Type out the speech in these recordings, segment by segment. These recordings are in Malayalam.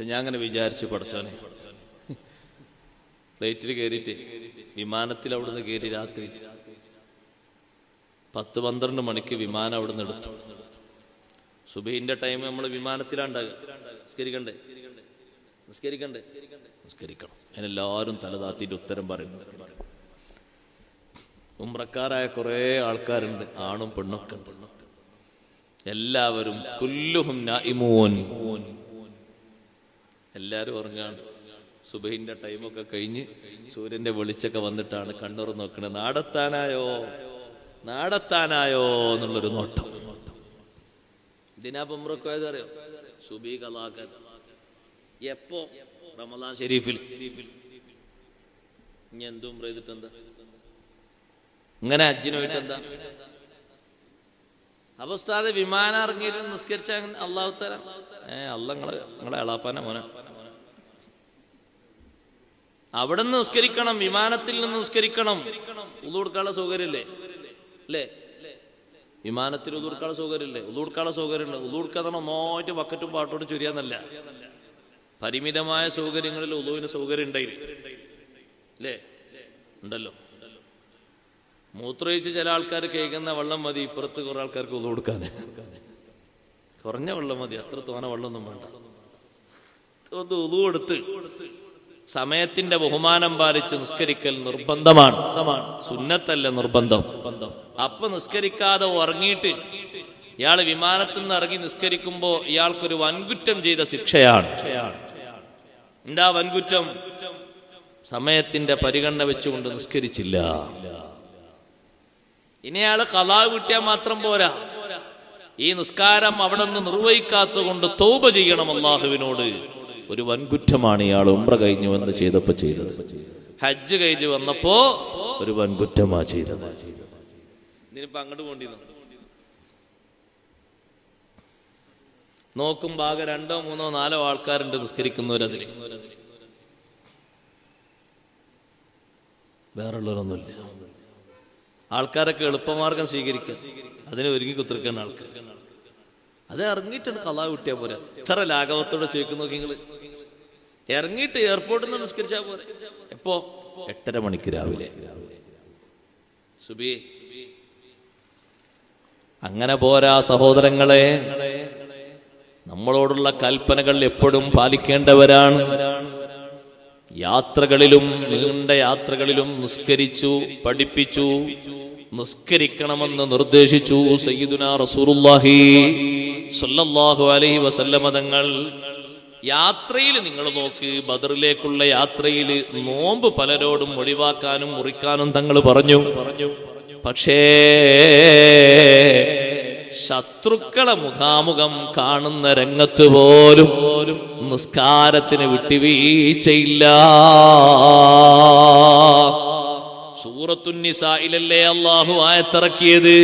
പക്ഷെ ഞാൻ അങ്ങനെ വിചാരിച്ചു, പഠിച്ചോനെ ഫ്ലൈറ്റിൽ കയറിയിട്ട് വിമാനത്തിൽ അവിടുന്ന് കയറി രാത്രി 10-12 മണിക്ക് വിമാനം അവിടുന്ന് എടുത്തു. സുബഹിന്റെ ടൈം നമ്മൾ വിമാനത്തിലാണ്ടാകുക. നിസ്കരിക്കണം. അതിനെല്ലാവരും തലതാത്തിയിട്ട് ഉത്തരം പറയും. ഉംറക്കാരായ കുറെ ആൾക്കാരുണ്ട്, ആണും പെണ്ണൊക്കെ ഉണ്ട്. എല്ലാവരും കുല്ലുഹും നായിമൂൻ, എല്ലാവരും ഉറങ്ങാണ്. സുബഹിന്റെ ടൈമൊക്കെ കഴിഞ്ഞ് സൂര്യന്റെ വെളിച്ചൊക്കെ വന്നിട്ടാണ് കണ്ണുറ നോക്കണത്. നാടത്താനായോ എന്നുള്ളൊരു നോട്ടം. ഇതിനാ ഉംറക്കോയത് അറിയോ? സുബഹി ഖളാക്കാൻ എപ്പോ? റമദാൻ ഷരീഫിൽ. ഇനി എന്തും ഉംറ ചെയ്തിട്ടെന്താ? ഇങ്ങനെ ഹജ്ജിന് പോയിട്ടെന്താ? അപ്പൊ ഉസ്താദ് വിമാനം ഇറങ്ങിയിട്ട് നിസ്കരിച്ച അള്ളാഹു തആല നിങ്ങളെ എളാപ്പാന മോന അവിടെ നിന്ന് നിസ്കരിക്കണം, വിമാനത്തിൽ നിന്ന് നിസ്കരിക്കണം. ഉളു കൊടുക്കാനുള്ള സൗകര്യമില്ലേ? അല്ലേ? വിമാനത്തിൽ ഉളു കൊടുക്കാനുള്ള സൗകര്യമില്ലേ? ഉളു കൊടുക്കാനുള്ള സൗകര്യമുണ്ട്. ഉളു കൊടുക്കാതെ ഒന്നായിട്ട് ബക്കറ്റും പാട്ടോട് ചുരിയാന്നല്ല. പരിമിതമായ സൗകര്യങ്ങളിൽ ഉളുവിന് സൗകര്യം ഉണ്ടായില്ലേ? അല്ലേ? ഉണ്ടല്ലോ. മൂത്രമൊഴിച്ച് ചില ആൾക്കാർ കേൾക്കുന്ന വെള്ളം മതി, ഇപ്പുറത്ത് കുറെ ആൾക്കാർക്ക് ഉളു കൊടുക്കാൻ. കുറഞ്ഞ വെള്ളം മതി, അത്ര തോന വെള്ളമൊന്നും വേണ്ട. ഒന്ന് ഉളു കൊടുത്ത് സമയത്തിന്റെ ബഹുമാനം പാലിച്ച് നിസ്കരിക്കൽ നിർബന്ധമാണ്. സുന്നത്തല്ല, നിർബന്ധം. അപ്പൊ നിസ്കരിക്കാതെ ഉറങ്ങിയിട്ട് ഇയാള് വിമാനത്തിൽ നിന്ന് ഇറങ്ങി നിസ്കരിക്കുമ്പോ ഇയാൾക്കൊരു വൻകുറ്റം ചെയ്ത ശിക്ഷയാണ്. എന്താ വൻകുറ്റം? സമയത്തിന്റെ പരിഗണന വെച്ചുകൊണ്ട് നിസ്കരിച്ചില്ല. ഇനി അയാള് ഖളാ കിട്ടിയാൽ മാത്രം പോരാ, ഈ നിസ്കാരം അവിടെ നിന്ന് നിർവഹിക്കാത്തത് കൊണ്ട് തൗബ ചെയ്യണം അള്ളാഹുവിനോട്. ഒരു വൻകുറ്റമാണ് ഇയാൾ ഉംറ കഴിഞ്ഞു വന്ന് ചെയ്തപ്പോ ചെയ്തത്. ഹജ്ജ് കഴിഞ്ഞു വന്നപ്പോ ഒരു വൻകുറ്റമാ ചെയ്തത്. ഇതിനിപ്പോ അങ്ങോട്ട് കൊണ്ടിരുന്നു നോക്കുമ്പോ ആകെ 2, 3, 4 ആൾക്കാരുണ്ട് നിസ്കരിക്കുന്നവരതിൽ. വേറുള്ളവരൊന്നുമില്ല. ആൾക്കാരൊക്കെ എളുപ്പമാർഗം സ്വീകരിക്കുക, അതിനെ ഒരുങ്ങി കുത്തിരിക്കുന്ന ആൾക്കാർ. അത് ഇറങ്ങിയിട്ടാണ് ഖളാ കിട്ടിയാ പോരാ. എത്ര ലാഘവത്തോടെ ചോദിക്കുന്നു നോക്കി നിങ്ങള്. ഇറങ്ങിയിട്ട് എയർപോർട്ടിൽ നിന്ന് നിസ്കരിച്ചാ പോരെ. എപ്പോ? 8:30 മണിക്ക് രാവിലെ സുബഹി. അങ്ങനെ പോരാ സഹോദരങ്ങളെ, നമ്മളോടുള്ള കൽപ്പനകൾ എപ്പോഴും പാലിക്കേണ്ടവരാണ്. യാത്രകളിലും നീണ്ട യാത്രകളിലും നിസ്കരിച്ചു, പഠിപ്പിച്ചു, നിസ്കരിക്കണമെന്ന് നിർദ്ദേശിച്ചു സയ്യിദുനാ റസൂലുള്ളാഹി സ്വല്ലല്ലാഹു അലൈഹി വസല്ലമ തങ്ങൾ. യാത്രയിൽ നിങ്ങൾ നോക്ക്, ബദറിലേക്കുള്ള യാത്രയിൽ നോമ്പ് പലരോടും ഒഴിവാക്കാനും മുറിക്കാനും തങ്ങൾ പറഞ്ഞു. പക്ഷേ ശത്രുക്കളെ മുഖാമുഖം കാണുന്ന രംഗത്ത് പോലും നിസ്കാരത്തിന് വിട്ടുവീഴ്ചയില്ല. സൂറത്തുൻ നിസായിലല്ലേ അല്ലാഹു ആയത്തിറക്കിയത്?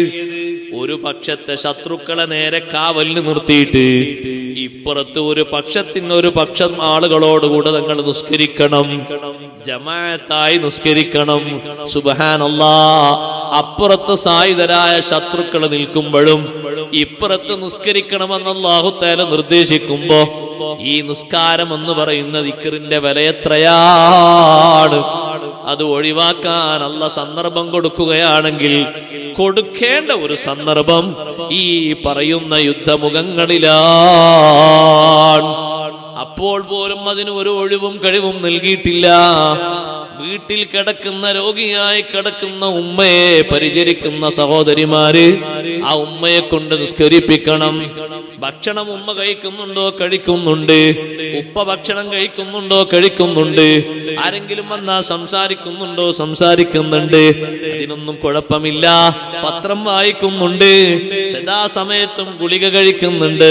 ഒരു പക്ഷത്തെ ശത്രുക്കളെ നേരെ കാവലിന് നിർത്തിയിട്ട് ഇപ്പുറത്ത് ഒരു പക്ഷം ആളുകളോടുകൂടെ നിങ്ങൾ നിസ്കരിക്കണം, ജമാഅത്തായി നിസ്കരിക്കണം. സുബ്ഹാനല്ലാഹ്. അപ്പുറത്ത് സായുധരായ ശത്രുക്കൾ നിൽക്കുമ്പോഴും ഇപ്പുറത്ത് നിസ്കരിക്കണമെന്ന് അല്ലാഹു തആല നിർദ്ദേശിക്കുമ്പോ ഈ നിസ്കാരം എന്ന് പറയുന്ന ദിക്റിന്റെ വില എത്രയാണ്? അത് ഒഴിവാക്കാൻ അല്ലാഹ് സന്ദർഭം കൊടുക്കുകയാണെങ്കിൽ കൊടുക്കേണ്ട ഒരു സന്ദർഭം ഈ പറയുന്ന യുദ്ധമുഖങ്ങളിലാണ്. അപ്പോൾ പോലും അതിന് ഒരു ഒഴിവും കഴിവും നൽകിയിട്ടില്ല. വീട്ടിൽ കിടക്കുന്ന രോഗിയായി കിടക്കുന്ന ഉമ്മയെ പരിചരിക്കുന്ന സഹോദരിമാര് ആ ഉമ്മയെ കൊണ്ട് നിസ്കരിപ്പിക്കണം. ഭക്ഷണം ഉമ്മ കഴിക്കുന്നുണ്ടോ? കഴിക്കുന്നുണ്ട്. ഉപ്പ ഭക്ഷണം കഴിക്കുന്നുണ്ടോ? കഴിക്കുന്നുണ്ട്. ആരെങ്കിലും വന്നാ സംസാരിക്കുന്നുണ്ടോ? സംസാരിക്കുന്നുണ്ട്. അതിനൊന്നും കുഴപ്പമില്ല. പത്രം വായിക്കുന്നുണ്ട്. സദാസമയത്തും ഗുളിക കഴിക്കുന്നുണ്ട്.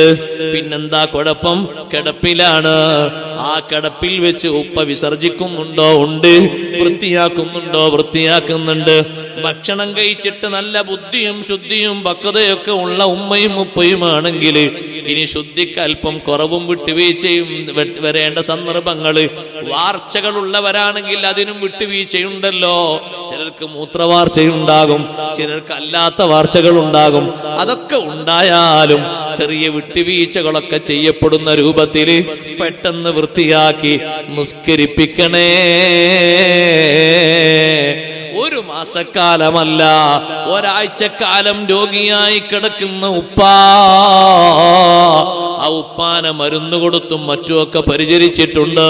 പിന്നെന്താ കുഴപ്പം? കിടപ്പിലാണ്. ആ കിടപ്പിൽ വെച്ച് ഉപ്പ വിസർജിക്കുന്നുണ്ടോ? ഉണ്ട്. വൃത്തിയാക്കുന്നുണ്ടോ? വൃത്തിയാക്കുന്നുണ്ട്. ഭക്ഷണം കഴിച്ചിട്ട് നല്ല ബുദ്ധിയും ശുദ്ധിയും പക്വതയൊക്കെ ഉള്ള ഉമ്മയും ഉപ്പയുമാണെങ്കിൽ ഇനി ശുദ്ധിക്ക് അല്പം കുറവും വിട്ടുവീഴ്ചയും വരേണ്ട സന്ദർഭങ്ങള്, വാർച്ചകളുള്ളവരാണെങ്കിൽ അതിനും വിട്ടുവീഴ്ചയുണ്ടല്ലോ. ചിലർക്ക് മൂത്രവാർച്ചയുണ്ടാകും, ചിലർക്ക് അല്ലാത്ത വാർച്ചകൾ ഉണ്ടാകും. അതൊക്കെ ഉണ്ടായാലും ചെറിയ വിട്ടുവീഴ്ചകളൊക്കെ ചെയ്യപ്പെടുന്ന രൂപത്തിൽ പെട്ടെന്ന് വൃത്തിയാക്കി നിസ്കരിപ്പിക്കണേ. ഒരു മാസക്കാലമല്ല, ഒരാഴ്ചക്കാലം രോഗിയായി കിടക്കുന്ന ഉപ്പാ, ആ ഉപ്പാനെ മരുന്ന് കൊടുത്തും മറ്റുമൊക്കെ പരിചരിച്ചിട്ടുണ്ട്.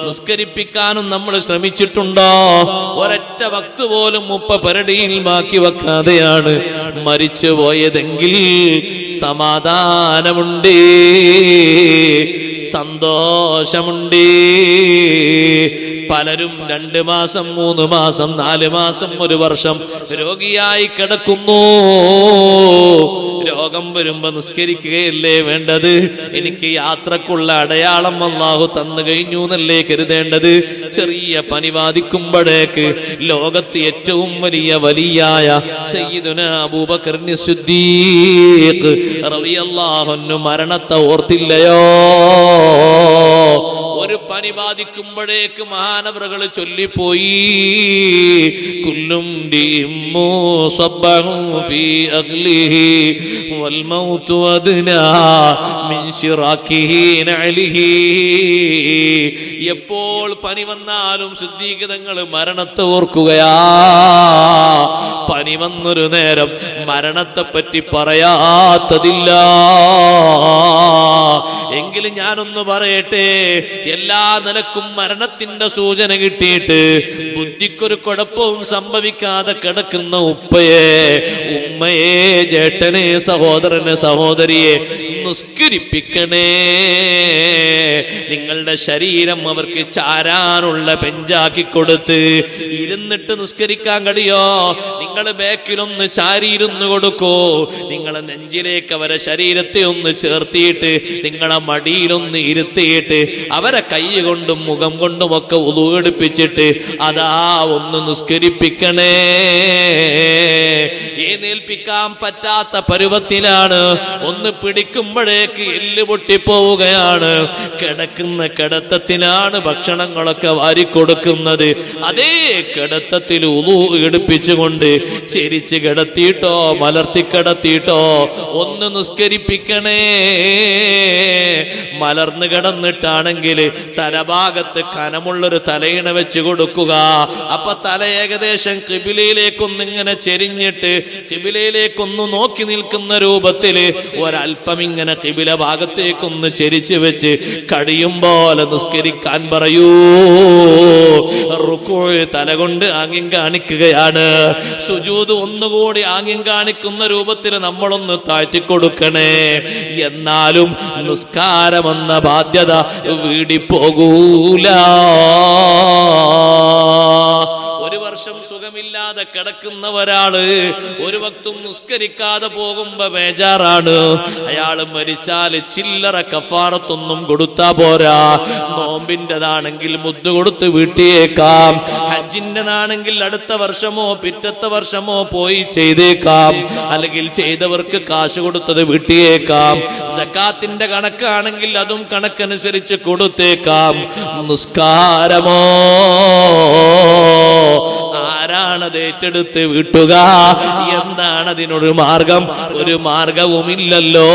നിസ്കരിപ്പിക്കാനും നമ്മൾ ശ്രമിച്ചിട്ടുണ്ടോ? ഒരൊറ്റ വക്ത് പോലും ഉപ്പ പരടിയിൽ ബാക്കി വെക്കാതെയാണ് മരിച്ചു പോയതെങ്കിൽ സമാധാനമുണ്ട്, സന്തോഷമുണ്ട്. പലരും 2 മാസം 3 മാസം 4 മാസം 1 വർഷം രോഗിയായി കിടക്കുന്നു. രോഗം വരുമ്പോ നിസ്കരിക്കുകയല്ലേ വേണ്ടത്? എനിക്ക് യാത്രക്കുള്ള അടയാളം അല്ലാഹു തന്നു കഴിഞ്ഞു എന്നല്ലേ കരുതേണ്ടത്? ചെറിയ പനി ബാധിക്കുമ്പോഴേക്ക് ലോകത്ത് ഏറ്റവും വലിയ വലിയായ സയ്യിദുനാ അബൂബക്കർ സിദ്ദീഖ് റളിയല്ലാഹു അൻഹു മരണത്തെ ഓർത്തില്ലയോ? ഒരു പനി ബാധിക്കുമ്പോഴേക്ക് മഹാനവറുകൾ ചൊല്ലിപ്പോയി, കുല്ലും ഫീ അഖ്ലിഹി വൽ മൗതു അദ്നാ മിൻ ശിറാക്കിഹി നഅലിഹി. എപ്പോൾ പനി വന്നാലും സിദ്ദീഖ് തങ്ങൾ മരണത്തെ ഓർക്കുകയാ. പനി വന്നൊരു നേരം മരണത്തെ പറ്റി പറയാത്തതില്ല. എങ്കിലും ഞാനൊന്ന് പറയട്ടെ, എല്ലാ നിലക്കും മരണത്തിന്റെ സൂചന കിട്ടിയിട്ട് ബുദ്ധിക്കൊരു കുഴപ്പവും സംഭവിക്കാതെ കിടക്കുന്ന ഉപ്പയെ, ഉമ്മയെ, ജേട്ടനെ, സഹോദരനെ, സഹോദരിയെ നിസ്കരിപ്പിക്കണേ. നിങ്ങളുടെ ശരീരം അവർക്ക് ചാരാനുള്ള ബെഞ്ചാക്കി കൊടുത്ത് ഇരുന്നിട്ട് നിസ്കരിക്കാൻ കഴിയോ? നിങ്ങൾ ബാക്കിലൊന്ന് ചാരിയിരുന്നു കൊടുക്കോ. നിങ്ങളെ നെഞ്ചിലേക്ക് അവരെ ശരീരത്തെ ഒന്ന് ചേർത്തിയിട്ട് നിങ്ങളെ മടിയിലൊന്ന് ഇരുത്തിയിട്ട് അവരെ കൈ കൊണ്ടും മുഖം കൊണ്ടും ഒക്കെ ഉളു എടുപ്പിച്ചിട്ട് അതാ ഒന്ന് നിസ്കരിപ്പിക്കണേ. എഴുന്നേൽപ്പിക്കാൻ പറ്റാത്ത പരുവത്തിലാണ്. ഒന്ന് പിടിക്കുമ്പോഴേക്ക് എല്ല് പൊട്ടിപ്പോവുകയാണ്. കിടക്കുന്ന കിടത്തത്തിനാണ് ഭക്ഷണങ്ങളൊക്കെ വാരിക്കൊടുക്കുന്നത്. അതേ കിടത്തത്തിൽ ഉളു എടുപ്പിച്ചുകൊണ്ട് ചെരിച്ച് കിടത്തിയിട്ടോ മലർത്തി കിടത്തിയിട്ടോ ഒന്ന് നിസ്കരിപ്പിക്കണേ. മലർന്ന് കിടന്നിട്ടാണെങ്കിൽ തലഭാഗത്ത് കനമുള്ളൊരു തലയിണ വെച്ച് കൊടുക്കുക. അപ്പൊ തല ഏകദേശം ഖിബിലയിലേക്കൊന്നിങ്ങനെ ചെരിഞ്ഞിട്ട് ഖിബിലയിലേക്കൊന്ന് നോക്കി നിൽക്കുന്ന രൂപത്തില് ഒരൽപ്പം ഇങ്ങനെ ഖിബില ഭാഗത്തേക്കൊന്ന് ചെരിച്ച് വെച്ച് കഴിയും പോലെ നിസ്കരിക്കാൻ പറയൂ. റുക്കൂ തല കൊണ്ട് ആംഗ്യം കാണിക്കുകയാണ്. സുജൂദ് ഒന്നുകൂടി ആംഗ്യം കാണിക്കുന്ന രൂപത്തിൽ നമ്മളൊന്ന് താഴ്ത്തിക്കൊടുക്കണേ. എന്നാലും നിസ്കാരമെന്ന ബാധ്യത വീടിപ്പോകൂല. ഒരു വർഷം സുഖമില്ലാതെ കിടക്കുന്ന ഒരാള് ഒരു വക്തും നിസ്കരിക്കാതെ പോകുമ്പോ ബേജാറാണ്. അയാള് മരിച്ചാല് ചില്ലറ കഫാറത്തൊന്നും കൊടുത്താ പോരാ. നോമ്പിന്റെതാണെങ്കിൽ മുദ്ദ് കൊടുത്ത് വീട്ടിയേക്കാം. ഹജ്ജിന്റെതാണെങ്കിൽ അടുത്ത വർഷമോ പിറ്റത്തെ വർഷമോ പോയി ചെയ്തേക്കാം. അല്ലെങ്കിൽ ചെയ്തവർക്ക് കാശ് കൊടുത്തത് വീട്ടിയേക്കാം. സക്കാത്തിന്റെ കണക്കാണെങ്കിൽ അതും കണക്കനുസരിച്ച് കൊടുത്തേക്കാം. നിസ്കാരമോ ആരാണത് ഏറ്റെടുത്ത് വീട്ടുക? എന്താണ് അതിനൊരു മാർഗം? ഒരു മാർഗവുമില്ലല്ലോ.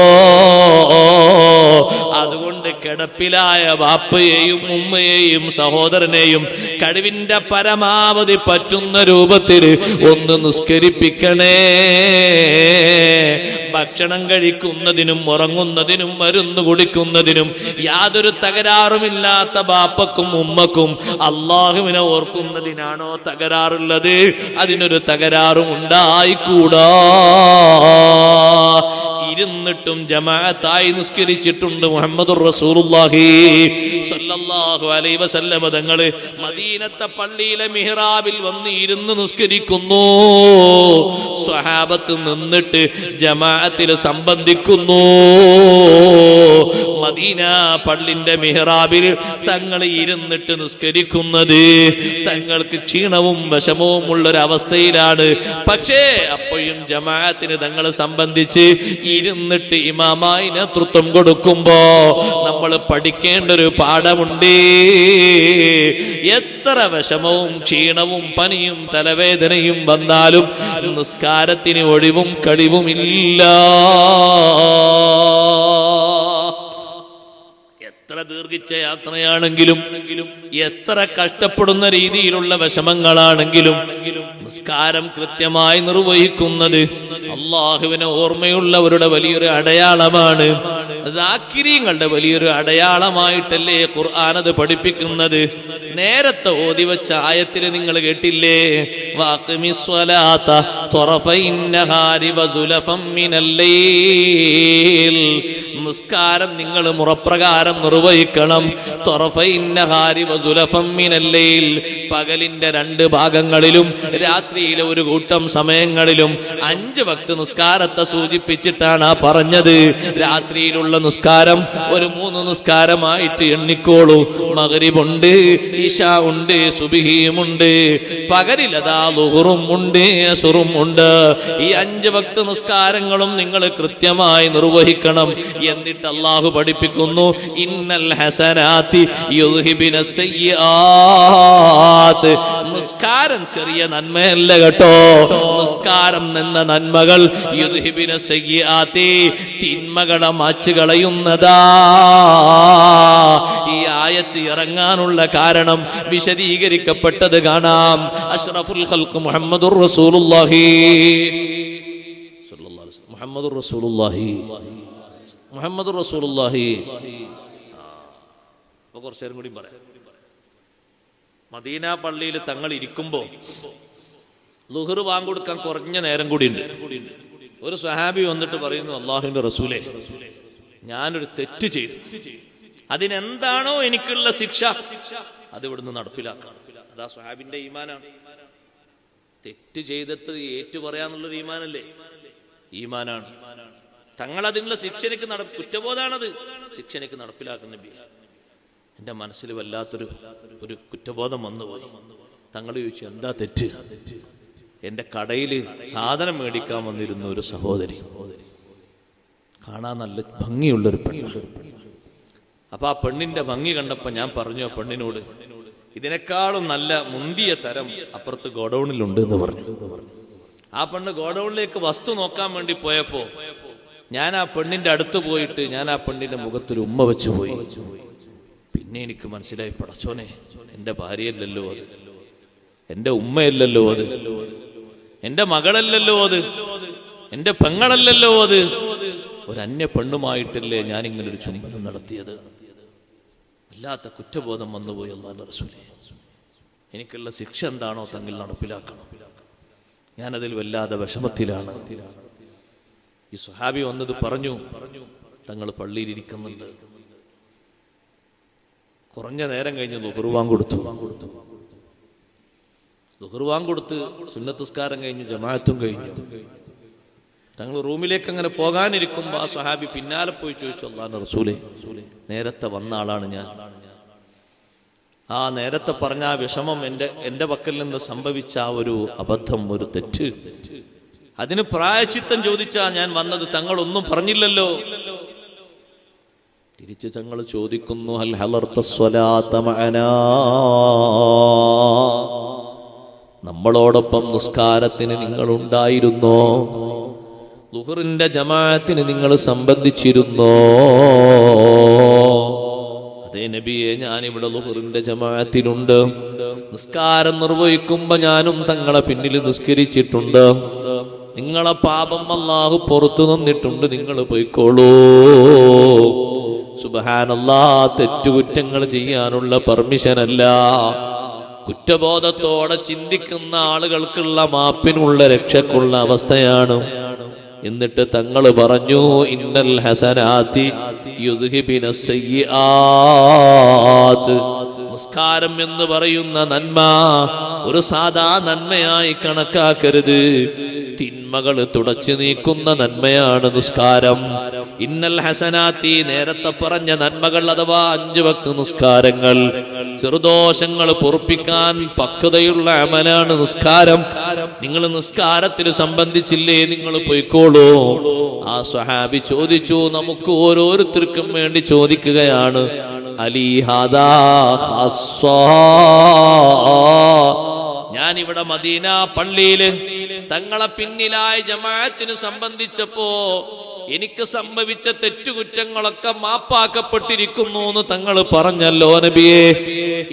അതുകൊണ്ട് കിടപ്പിലായ ബാപ്പയെയും ഉമ്മയെയും സഹോദരനെയും കഴിവിന്റെ പരമാവധി പറ്റുന്ന രൂപത്തിൽ ഒന്ന് നിസ്കരിപ്പിക്കണേ. ഭക്ഷണം കഴിക്കുന്നതിനും ഉറങ്ങുന്നതിനും മരുന്ന് കുടിക്കുന്നതിനും യാതൊരു തകരാറുമില്ലാത്ത ബാപ്പക്കും ഉമ്മക്കും അള്ളാഹുവിനെ ഓർക്കുന്നതിനാണോ തകരാറുള്ളത്? അതിനൊരു തകരാറും ഉണ്ടായിക്കൂടാ. ഇരുന്നിട്ടും ജമാഅത്തായി നിസ്കരിച്ചിട്ടുണ്ട് മുഹമ്മദുർ റസൂലുള്ളാഹി സ്വല്ലല്ലാഹു അലൈഹി വസല്ലം തങ്ങള് മദീനത്തെ പള്ളിയിലെ മിഹ്റാബിൽ വന്ന് ഇരുന്ന് നിസ്കരിക്കുന്നു. സ്വഹാബത്ത് നിന്നിട്ട് ജമാഅത്തിൽ സംബന്ധിക്കുന്നു. മദീന പള്ളിന്റെ മിഹ്റാബിൽ തങ്ങൾ ഇരുന്നിട്ട് നിസ്കരിക്കുന്നത് തങ്ങൾക്ക് ക്ഷീണവും വിഷമവും ഉള്ളൊരവസ്ഥയിലാണ്. പക്ഷേ അപ്പോഴും ജമാഅത്തിന് തങ്ങൾ സംബന്ധിച്ച് ഇരുന്നിട്ട് ഇമാമായി നേതൃത്വം കൊടുക്കുമ്പോ നമ്മൾ പഠിക്കേണ്ട ഒരു പാഠമുണ്ട്. എത്ര വിഷമവും ക്ഷീണവും പനിയും തലവേദനയും വന്നാലും നിസ്കാരത്തിന് ഒഴിവും കഴിവുമില്ല. എത്ര ദീർഘിച്ച യാത്രയാണെങ്കിലും എത്ര കഷ്ടപ്പെടുന്ന രീതിയിലുള്ള വിഷമങ്ങളാണെങ്കിലും നിസ്കാരം കൃത്യമായി നിർവഹിക്കുന്നത് അള്ളാഹുവിനെ ഓർമ്മയുള്ളവരുടെ വലിയൊരു അടയാളമാണ്. ദാക്കിരീങ്ങളുടെ വലിയൊരു അടയാളമായിട്ടല്ലേ ഖുർആൻ അത് പഠിപ്പിക്കുന്നത്. നേരത്തെ ഓതിവച്ച ആയത്തിൽ നിങ്ങൾ കേട്ടില്ലേ, വാഖിമിസ്വലാത ത്വറഫൈൻ നഹാരി വസുലഫം മിനൽ ലൈൽ. നിസ്കാരം നിങ്ങൾ മുറപ്രകാരം നിർവഹിക്കണം. ത്വറഫൈൻ നഹാരി വസുലഫം മിനൽ ലൈൽ. പകലിന്റെ 2 ഭാഗങ്ങളിലും രാത്രിയിലെ ഒരു കൂട്ടം സമയങ്ങളിലും 5 വക്ത് നിസ്കാരത്തെ സൂചിപ്പിച്ചിട്ടാണ് പറഞ്ഞത്. രാത്രിയിലുള്ള നിസ്കാരം ഒരു 3 നിസ്കാരമായിട്ട് എണ്ണിക്കോളൂ. മഗ്രിബുണ്ട്, ഇശാ ഉണ്ട്, സുബ്ഹിയുമുണ്ട്. പകലിലതാ ളുഹറും ഉണ്ട്, അസ്റും ഉണ്ട്. ഈ 5 വക്ത് നിസ്കാരങ്ങളും നിങ്ങൾ കൃത്യമായി നിർവഹിക്കണം. എന്നിട്ട് അല്ലാഹു പഠിപ്പിക്കുന്നു, ഇന്നൽ ഹസനാതി യുദ്ഹിബിന സയ്യിആത്. നിസ്കാരം ചെറിയ നന്മയല്ല കേട്ടോ. നിസ്കാരം എന്ന നന്മകൾ യുദ്ഹിബിന സയ്യിആതി, തിന്മകളെ മാച്ചു കളയുന്നതാ. ഈ ആയത്ത് ഇറങ്ങാനുള്ള കാരണം വിശദീകരിക്കപ്പെട്ടത് കാണാം. അഷ്റഫുൽ ഖൽഖ് മുഹമ്മദുർ റസൂലുള്ളാഹി സ്വല്ലല്ലാഹു അലൈഹി വസല്ലം. മുഹമ്മദുർ റസൂലുള്ളാഹി മുഹമ്മദുർ റസൂലുള്ളാഹി. അപ്പൊ കുറച്ചേരം കൂടി പറയാം. മദീന പള്ളിയിൽ തങ്ങൾ ഇരിക്കുമ്പോ ളുഹർ ബാങ്ക് കൊടുക്കാൻ കുറഞ്ഞ നേരം കൂടി ഉണ്ട്. ഒരു സ്വഹാബി വന്നിട്ട് പറയുന്നു, അല്ലാഹുവിന്റെ റസൂലേ, ഞാനൊരു തെറ്റ് ചെയ്തു. അതിനെന്താണോ എനിക്കുള്ള ശിക്ഷ അത് ഇവിടുന്ന് നടപ്പിലാക്കണം. അതാ സ്വഹാബിന്റെ ഈമാനാണ്. തെറ്റ് ചെയ്തിട്ട് ഏറ്റു പറയാന്നുള്ളൊരു ഈമാനല്ലേ? ഈമാനാണ്. തങ്ങൾ അതിനുള്ള ശിക്ഷ എനിക്ക് കുറ്റബോധാണത്. ശിക്ഷ എനിക്ക് നടപ്പിലാക്കുന്ന നബി. എന്റെ മനസ്സിൽ വല്ലാത്തൊരു കുറ്റബോധം വന്നുപോയി. തങ്ങൾ ചോദിച്ചു, എന്താ തെറ്റ്? എന്റെ കടയിൽ സാധനം മേടിക്കാൻ വന്നിരുന്ന ഒരു സഹോദരി, കാണാൻ നല്ല ഭംഗിയുള്ളൊരു പെണ്ണ്. അപ്പൊ ആ പെണ്ണിന്റെ ഭംഗി കണ്ടപ്പോ ഞാൻ പറഞ്ഞു ആ പെണ്ണിനോട്, ഇതിനേക്കാളും നല്ല മുന്തിയ തരം അപ്പുറത്ത് ഗോഡൌണിലുണ്ട് എന്ന് പറഞ്ഞു. ആ പെണ്ണ് ഗോഡൌണിലേക്ക് വസ്തു നോക്കാൻ വേണ്ടി പോയപ്പോ ഞാൻ ആ പെണ്ണിന്റെ അടുത്ത് പോയിട്ട് ഞാൻ ആ പെണ്ണിന്റെ മുഖത്തൊരു ഉമ്മ വെച്ചു പോയി. പിന്നെ എനിക്ക് മനസ്സിലായി, പടച്ചോനെ, എന്റെ ഭാര്യയല്ലല്ലോ അത്, എന്റെ ഉമ്മയല്ലല്ലോ അത്, എന്റെ മകളല്ലല്ലോ അത്, എന്റെ പെങ്ങളല്ലല്ലോ അത്, ഒരു അന്യ പെണ്ണുമായിട്ടല്ലേ ഞാൻ ഇങ്ങനെ ഒരു ചുംബനം നടത്തിയത്. അല്ലാത്ത കുറ്റബോധം വന്നുപോയി. അല്ലാഹുവിന്റെ റസൂലേ, എനിക്കുള്ള ശിക്ഷ എന്താണോ തങ്ങൾ നടപ്പിലാക്കണം. ഞാനതിൽ വല്ലാതെ വിഷമത്തിലാണ്. ഈ സ്വഹാബി വന്നത് പറഞ്ഞു, തങ്ങൾ പള്ളിയിലിരിക്കുന്നുണ്ട്. കുറഞ്ഞ നേരം കഴിഞ്ഞ് ളുഹർ ബാങ്ക് കൊടുത്തു. ളുഹർ ബാങ്ക് കൊടുത്ത് സുന്നത്ത് നിസ്കാരം കഴിഞ്ഞ് ജമാഅത്തും കഴിഞ്ഞു. തങ്ങൾ റൂമിലേക്ക് അങ്ങനെ പോകാനിരിക്കുമ്പോ ആ സ്വഹാബി പിന്നാലെ പോയി ചോദിച്ചു, അല്ലാഹുവിന്റെ റസൂലേ, നേരത്തെ വന്ന ആളാണ് ഞാൻ. ആ നേരത്തെ പറഞ്ഞ ആ വിഷമം എന്റെ പക്കൽ നിന്ന് സംഭവിച്ച ആ ഒരു അബദ്ധം, ഒരു തെറ്റ്, അതിന് പ്രായശ്ചിത്തം ചോദിച്ചാ ഞാൻ വന്നത്. തങ്ങളൊന്നും പറഞ്ഞില്ലല്ലോ. തിരിച്ച് തങ്ങൾ ചോദിക്കുന്നു, ഹൽ ഹളർത സ്വലാത മഅനാ, നമ്മളോടൊപ്പം നിസ്കാരത്തിന് നിങ്ങൾ ഉണ്ടായിരുന്നോ? ളുഹറിന്റെ ജമാഅത്തിന് നിങ്ങൾ സംബന്ധിച്ചിരുന്നോ? അതേ നബിയെ, ഞാനിവിടെ ളുഹറിന്റെ ജമാഅത്തിനുണ്ട്. നിസ്കാരം നിർവഹിക്കുമ്പോ ഞാനും തങ്ങളെ പിന്നിൽ നിസ്കരിച്ചിട്ടുണ്ട്. നിങ്ങളെ പാപം അല്ലാഹു പുറത്തു നിന്നിട്ടുണ്ട്, നിങ്ങൾ പോയിക്കോളൂ. സുബ്ഹാനല്ലാഹ്, തെറ്റുകുറ്റങ്ങൾ ചെയ്യാനുള്ള പെർമിഷനല്ല. കുറ്റബോധത്തോടെ ചിന്തിക്കുന്ന ആളുകൾക്കുള്ള മാപ്പിനുള്ള രക്ഷക്കുള്ള അവസ്ഥയാണ്. എന്നിട്ട് തങ്ങൾ പറഞ്ഞു, ഇന്നൽ ഹസനാതി യുദ്ഹിബിനസ് സയ്യിആത്ത്. നിസ്കാരം എന്ന് പറയുന്ന നന്മ ഒരു സാധാ നന്മയായി കണക്കാക്കരുത്. തിന്മകൾ തുടച്ചു നീക്കുന്ന നന്മയാണ് നിസ്കാരം. ഇന്നൽ ഹസനാത്തി, നേരത്തെ പറഞ്ഞ നന്മകൾ അഥവാ 5 വക്ത് നിസ്കാരങ്ങൾ, ചെറുദോഷങ്ങൾ പൊറുപ്പിക്കാൻ പക്വതയുള്ള അമലാണ് നിസ്കാരം. നിങ്ങൾ നിസ്കാരത്തിൽ സംബന്ധിച്ചില്ലേ? നിങ്ങൾ പോയിക്കോളൂ. ആ സ്വഹാബി ചോദിച്ചു, നമുക്ക് ഓരോരുത്തർക്കും വേണ്ടി ചോദിക്കുകയാണ്, അലി ഹാദാ ഖാസ്സാ, ഞാൻ ഇവിടെ മദീന പള്ളിയില് തങ്ങളെ പിന്നിലായ ജമാഅത്തിന് സംബന്ധിച്ചപ്പോ എനിക്ക് സംഭവിച്ച തെറ്റുകുറ്റങ്ങളൊക്കെ മാപ്പാക്കപ്പെട്ടിരിക്കുന്നു എന്ന് തങ്ങൾ പറഞ്ഞല്ലോ നബിയേ,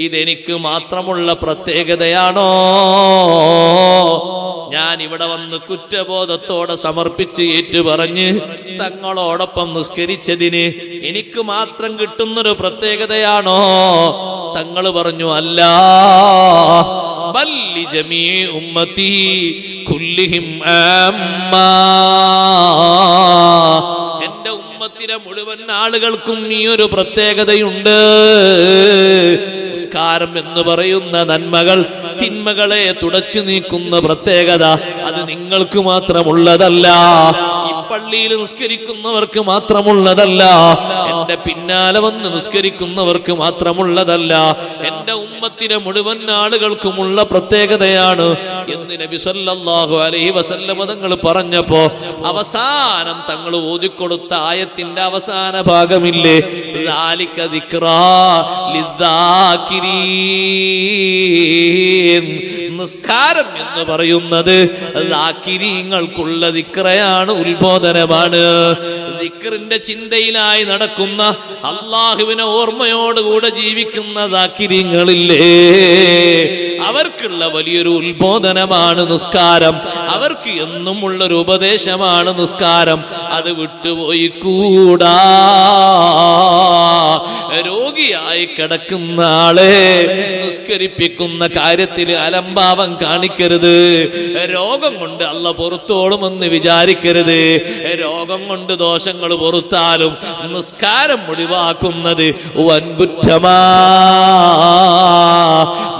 ഇതെനിക്ക് മാത്രമുള്ള പ്രത്യേകതയാണോ? ഞാൻ ഇവിടെ വന്ന് കുറ്റബോധത്തോടെ സമർപ്പിച്ച് ഏറ്റുപറഞ്ഞ് തങ്ങളോടൊപ്പം നിസ്കരിച്ചതിന് എനിക്ക് മാത്രം കിട്ടുന്നൊരു പ്രത്യേകതയാണോ? തങ്ങൾ പറഞ്ഞു, അല്ല, ബല്ലി ജമീ ഉമ്മത്തി കുല്ലിഹിം ആമ്മാ, എന്റെ ഉമ്മത്തിലെ മുഴുവൻ ആളുകൾക്കും ഈ ഒരു പ്രത്യേകതയുണ്ട്. നിസ്കാരം എന്ന് പറയുന്ന നന്മകൾ, തിന്മകളെ തുടച്ചു നീക്കുന്ന പ്രത്യേകത അത് നിങ്ങൾക്ക് മാത്രമുള്ളതല്ല, ഈ പള്ളിയിൽ നിസ്കരിക്കുന്നവർക്ക് മാത്രമുള്ളതല്ല, എന്റെ പിന്നാലെ വന്ന് നിസ്കരിക്കുന്നവർക്ക് മാത്രമുള്ളതല്ല, എന്റെ ഉമ്മത്തിലെ മുഴുവൻ ആളുകൾക്കുമുള്ള പ്രത്യേകതയാണ് എന്ന് നബി സല്ലല്ലാഹു അലൈഹി വസല്ലം തങ്ങൾ പറഞ്ഞപ്പോ അവസാനം തങ്ങൾ ഓതിക്കൊടുത്ത ആയത്തിന്റെ അവസാന ഭാഗമില്ലേ, ദാലിക ദിക്റാ ലിദ്ദാകിരീൻ, നിസ്കാരം എന്ന് പറയുന്നത് ദാകിരീങ്ങൾക്കുള്ള ദിക്റയാണ്, ഉത്ബോധനമാണ്. ദിക്റിന്റെ ചിന്തയിലായി നടക്കുന്ന, അള്ളാഹുവിനെ ഓർമ്മയോടുകൂടെ ജീവിക്കുന്ന ദാകിരീങ്ങളില്ലേ, അവർക്കുള്ള വലിയൊരു ഉത്ബോധനമാണ് നിസ്കാരം. അവർക്ക് എന്നും ഉള്ളൊരു ഉപദേശമാണ് നിസ്കാരം. അത് വിട്ടുപോയി കൂടാ. രോഗിയായി കിടക്കുന്ന ആളെ നിസ്കരിപ്പിക്കുന്ന കാര്യത്തിൽ അലംഭാവം കാണിക്കരുത്. രോഗം കൊണ്ട് അല്ല പൊറുത്തോളുമെന്ന് വിചാരിക്കരുത്. രോഗം കൊണ്ട് ദോഷങ്ങൾ പൊറുത്താലും നിസ്കാരം ഒഴിവാക്കുന്നത് വൻകുറ്റമാ.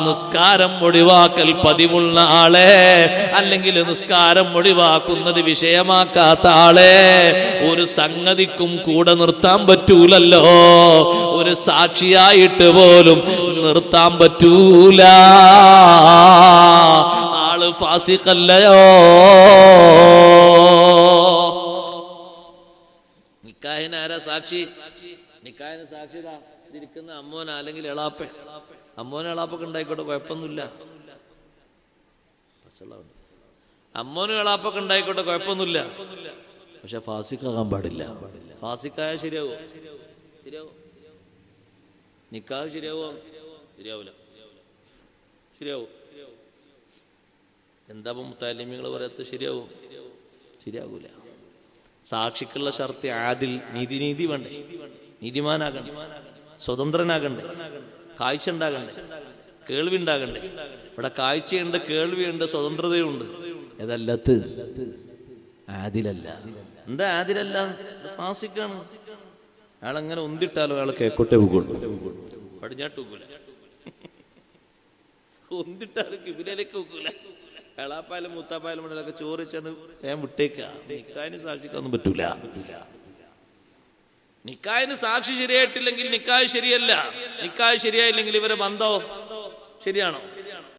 നിസ്കാരം ഒഴിവാക്കൽ പതിവുള്ള ആളെ, അല്ലെങ്കിൽ നിസ്കാരം ഒഴിവാക്കുന്നത് വിഷയമാക്കാത്ത ആളെ ഒരു സംഗതിക്കും കൂടെ നിർത്താൻ പറ്റൂലല്ലോ. ഒരു സാക്ഷിയായിട്ട് പോലും നിർത്താൻ പറ്റൂല. ആള് ഫാസിഖല്ലയോ. നിക്കാഹിന് ആരാ സാക്ഷി? നിക്കാഹിന് സാക്ഷി ഇരിക്കുന്ന അമ്മോന അല്ലെങ്കിൽ എളാപ്പ. അമ്മോനും എളാപ്പൊക്കെ ഉണ്ടായിക്കോട്ടെ, കുഴപ്പമൊന്നുമില്ല. അമ്മോനും എളാപ്പൊക്കെ ഉണ്ടായിക്കോട്ടെ, കുഴപ്പമൊന്നുമില്ല. പക്ഷെ ഫാസിഖാകാൻ പാടില്ല. ഫാസിഖായ ശരിയാവോ? ശരിയാവോ? നിക്കാഹ് ശരിയാവോ? ശരിയാവൂല. ശരിയാവോ? എന്താ മുത്താലിമികൾ പറയാത്ത? ശരിയാവോ? ശരിയാകൂല. സാക്ഷിക്കുള്ള ഷർത്ത് ആദിൽ, നീതി വേണ്ടേ, നീതിമാനാകണ്ടേ, സ്വതന്ത്രനാകണ്ടേ, കാഴ്ച ഉണ്ടാകണ്ടേ, കേൾവി ഉണ്ടാകണ്ടേ. ഇവിടെ കാഴ്ചയുണ്ട്, കേൾവിയുണ്ട്, സ്വതന്ത്രതയുണ്ട്. ഏതല്ലത്ത് ആദിലല്ല. എന്താ ആദിലല്ല? ഫാസിക്കാണ്. അയാളെങ്ങനെ ഒന്നിട്ടാലോ അയാൾ കേക്കോട്ടെ പോകുള്ളൂ, പടിഞ്ഞാട്ട് വെക്കൂല. ഒന്നിട്ടാലും കിബിലേക്ക് വെക്കൂല. എളാപ്പായാലും മുത്താപ്പായാലും മുന്നിലൊക്കെ ചോറിച്ചാണ് ഞാൻ വിട്ടേക്കാ. നിക്കാഹിന് സാക്ഷിക്കൊന്നും പറ്റൂല. നിക്കാഹിന് സാക്ഷി ശരിയായിട്ടില്ലെങ്കിൽ നിക്കാഹ് ശരിയല്ല. നിക്കാഹ് ശരിയായില്ലെങ്കിൽ ഇവരെ ബന്ധം ശരിയാണോ?